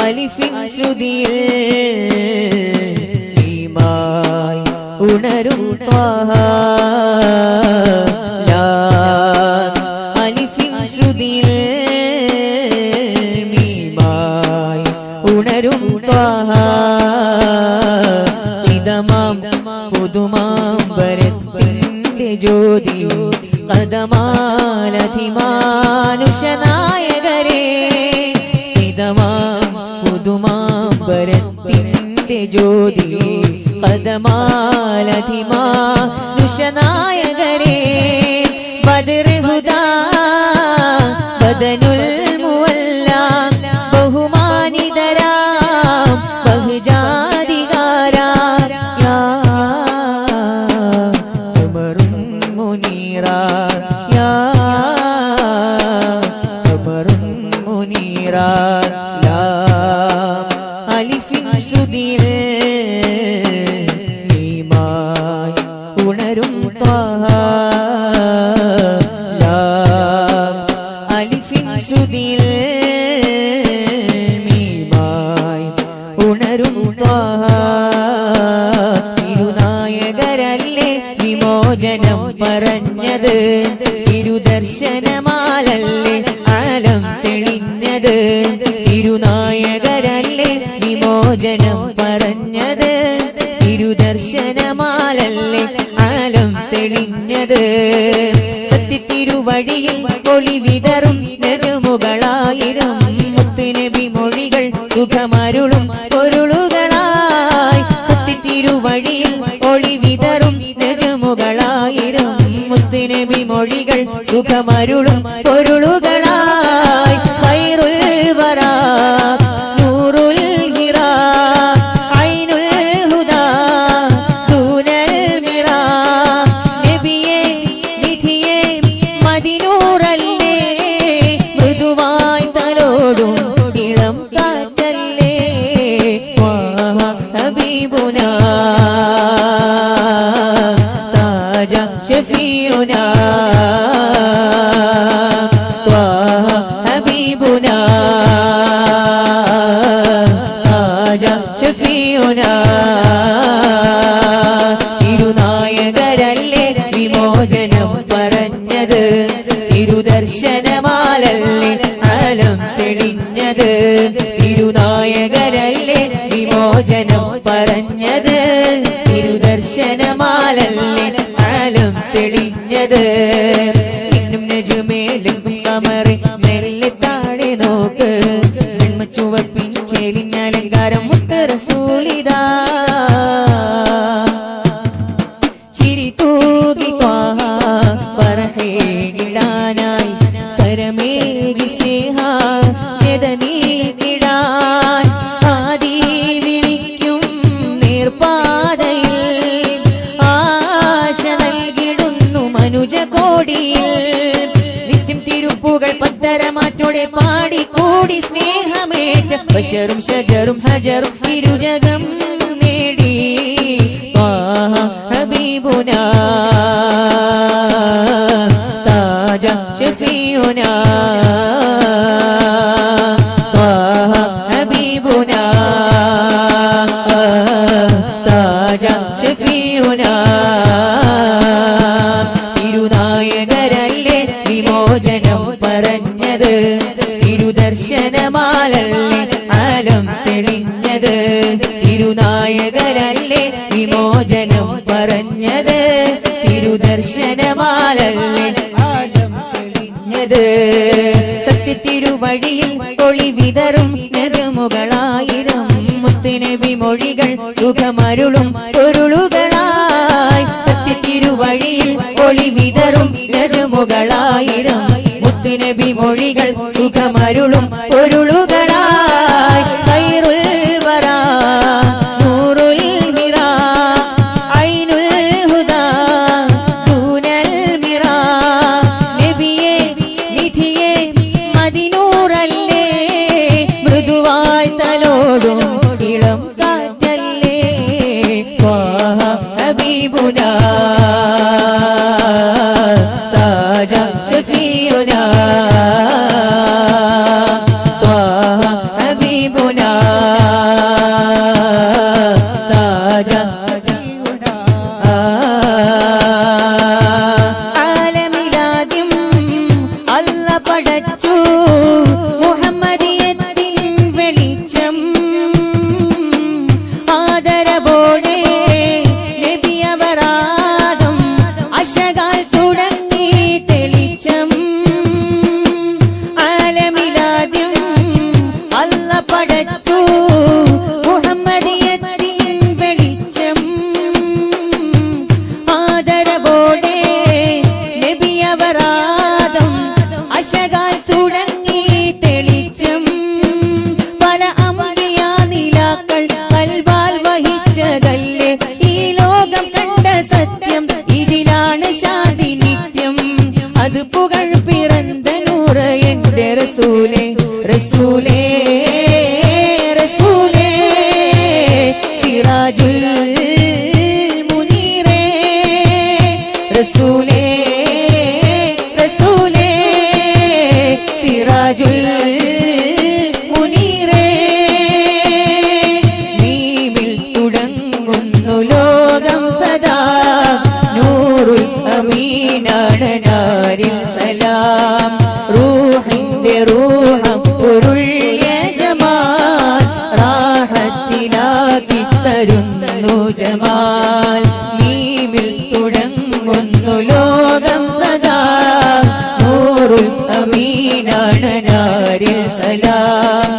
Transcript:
അലിഫിൻ ശ്രുതിയിൽ മീമായി ഉണരും ത്വാഹ ലാം അലിഫിൻ ശ്രുതിയിൽ മീമായി ഉണരും ത്വാഹ ഇദമാം പുതുമാമ്പരത്തിന്റെ ജ്യോതി കദമാലധിമാനുഷനായകരേ ഇദമാം പുതുമാമ്പരത്തിന്റെ ജ്യോതി കദമാലധിമാനുഷനായകരേ ബദർ ഹുദാ ബദനുൽ മുവല്ല ബഹുമാനിതരാം ബഹുജാതികാരാ യാ ഖമറുൻ മുനീറാ യാ ഖമറുൻ മുനീറാ ലാം അലിഫിൻ ശ്രുതിയിൽ മീമായി ഉണരും ത്വാഹ ലാം അലിഫിൻ ശ്രുതിയിൽ മീമായി ഉണരും ത്വാഹ തിരുനായകരല്ലേ വിമോചനം പറഞ്ഞത് തിരുദർശനമാലല്ലേ ആലം തെളിഞ്ഞത് തിരുനായകരല്ലേ വിമോചനം പറഞ്ഞത് തിരുദർശനമാലല്ലേ ആലം തെളിഞ്ഞത് സത്യത്തിരുവഴിയിൽ ഒളി വിതറും നജമുകളായിരം മുത്തുനബി മൊഴികൾ സുഖമരുളും പൊരുളുകളായി സത്യത്തിരുവഴിയിൽ ഒളി വിതറും നജമുകളായിരം മുത്തുനബി മൊഴികൾ സുഖമരുളും പൊരുളുകളായി ഖൈറുൽ വറാ നൂറുൽ ഹിറാ ഐനുൽ ഹുദാ ദൂനൽ മിറാ നബിയേ നിധിയേ മദിനൂറല്ലേ മൃദുവായി തലോടും ഇളം കാറ്റല്ലേ ത്വാഹ ഹബീബുനാ താജ ഷഫീഉനാ ത്വാഹ ഹബീബുനാ താജ ഷഫീഉനാ തിരുനായകരല്ലേ വിമോചനം പറഞ്ഞത് തിരുദർശനമാലല്ലേ ആലം തെളിഞ്ഞത് തിരുനായകരല്ലേ വിമോചനം പറഞ്ഞത് തിരുദർശനമാലല്ലേ ആലം തെളിഞ്ഞത് ഇന്നും നജുമേലും കമറി മെല്ലെ താഴെ നോക്ക് ചുവപ്പിൻ ചേലിനലങ്കാരം മുത്ത് റസൂലിദാ ചിരി തൂകി ത്വാഹ പറഹേകിടാനായി കരമേകി സ്നേഹ നീക്കിടാൻ ആദി വിളിക്കും നേർപ്പാതയിൽ ആശ നൽകിടുന്നു മനുജ കോടിയിൽ നിത്യം തിരുപ്പുകൾ പത്തരമാറ്റോടെ പാടിക്കൂടി സ്നേഹമേറ്റ ബശറും ഷജറും ഹജറും ഇരുജകം നേടി ത്വാഹ ഹബീബുനാ താജ ഷഫീഉനാ ത്വാഹ ഹബീബുനാ താജ ഷഫീഉനാ തിരുനായകരല്ലേ വിമോചനം പറഞ്ഞത് തിരുദർശനമാലല്ലേ ആലം തെളിഞ്ഞത് തിരുനായകരല്ലേ വിമോചനം പറഞ്ഞത് തിരുദർശനമാലല്ലേ ആലം തെളിഞ്ഞത് സത്യത്തിരുവഴിയിൽ ഒളി വിതറും നജമുകളായിരം മുത്തുനബി മൊഴികൾ സുഖമരുളും പൊരുളുകളായി സത്യത്തിരുവഴിയിൽ ഒളി വിതറും നജമുകളായിരം മുത്തുനബി മൊഴികൾ സുഖമരുളും പൊരുളുകളായി ഖൈറുൽ വറാ നൂറുൽ ഹിറാ ഐനുൽ ഹുദാ ദൂനൽ മിറാ നബിയേ നിധിയേ മദിനൂറല്ലേ മൃദുവായി തലോടും ഇളം കാറ്റല്ലേ ത്വാഹ ഹബീബുനാ താജ ഷഫീഉനാ റസൂലേ സിറാജുൽ മുനീറേ റസൂലേ റസൂലേ സിറാജുൽ മുനീറേ മീമിൽ തുടങ്ങുന്നു ലോകം സദാ നൂറുൽ അമീനാണ് നാരിൽ സലാം റൂഹിന്റെ റൂഹം പൊരുൾ യജമാൽ റാഹത്തിലാക്കി തരുന്നു ജമാൽ മീമിൽ തുടങ്ങുന്നു ലോകം സദാ നൂറുൽ അമീനാണ് നാരിൽ സലാം